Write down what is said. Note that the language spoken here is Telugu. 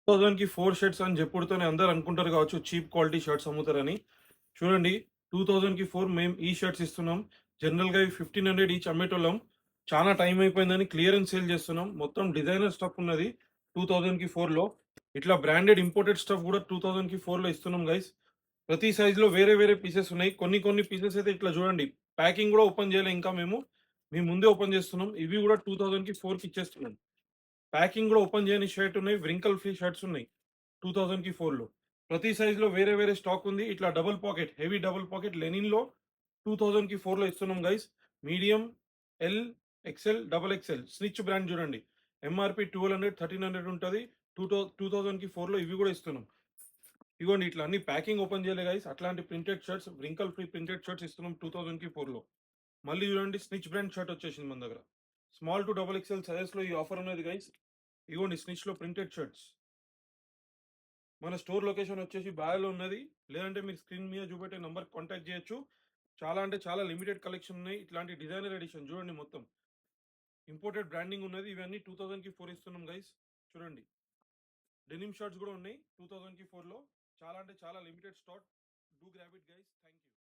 2000కి 4 షర్ట్స్ అని చెప్పుడుతోనే అందరూ అనుకుంటారు కావచ్చు చీప్ క్వాలిటీ షర్ట్స్ అమ్ముతారని. చూడండి 2000కి 4 మేము ఈ షర్ట్స్ ఇస్తున్నాం. జనరల్‌గా ఇవి 1500 ఈచ్ అమ్మేటోళ్ళం. చాలా టైం అయిపోయిందని క్లియరెన్స్ సేల్ చేస్తున్నాం. మొత్తం డిజైనర్ స్టఫ్ ఉన్నది 2000కి 4లో. ఇట్లా బ్రాండెడ్ ఇంపోర్టెడ్ స్టఫ్ కూడా 2000కి 4లో ఇస్తున్నాం గైస్. ప్రతి సైజ్‌లో వేరే వేరే పీసెస్ ఉన్నాయి. కొన్ని కొన్ని పీసెస్ అయితే ఇట్లా చూడండి. ప్యాకింగ్ కూడా ఓపెన్ చేయలే ఇంకా మేము. మీ ముందే ఓపెన్ చేస్తున్నాం. ఇవి కూడా 2000కి 4కి ఇచ్చేస్తున్నాం. ప్యాకింగ్ కూడా ఓపెన్ చేయని షర్ట్ ఉన్నాయి. వ్రింకల్ ఫ్రీ షర్ట్స్ ఉన్నాయి 2000కి 4లో. ప్రతి సైజ్‌లో వేరే వేరే స్టాక్ ఉంది. ఇట్లా double pocket, heavy double pocket లెనిన్‌లో 2000కి 4లో ఇస్తున్నాం guys. Medium, L, XL, double XL Snitch brand చూడండి. ఎంఆర్‌పి 1200, 1300 ఉంటది. 2000కి 4లో ఇవి కూడా ఇస్తున్నాం. ఇగోండి ఇట్లా అన్ని ప్యాకింగ్ ఓపెన్ చేయలే గైస్. అట్లాంటి printed shirts, wrinkle free printed shirts ఇస్తున్నాం 2000కి 4లో. మళ్ళీ చూడండి స్నిచ్ బ్రాండ్ షర్ట్ వచ్చేసింది మన దగ్గర. స్మాల్ టు డబుల్ ఎక్స్ఎల్ సైజెస్‌లో ఈ ఆఫర్ ఉన్నది గైస్. ఇగోండి స్నిచ్‌లో ప్రింటెడ్ షర్ట్స్. మన స్టోర్ లొకేషన్ వచ్చేసి బాయోలో ఉన్నది. లేదంటే మీరు స్క్రీన్ మీద చూపెట్టే నంబర్‌కి కాంటాక్ట్ చేయొచ్చు. చాలా అంటే చాలా లిమిటెడ్ కలెక్షన్ ఉన్నాయి. ఇట్లాంటి డిజైనర్ ఎడిషన్ చూడండి మొత్తం. ఇంపోర్టెడ్ బ్రాండింగ్ ఉన్నది. ఇవన్నీ 2000కి 4 ఇస్తున్నాం గైస్. చూడండి. డెనిమ్ షర్ట్స్ కూడా ఉన్నాయి 2000కి 4లో. చాలా అంటే చాలా limited stock. Do grab it guys. Thank you.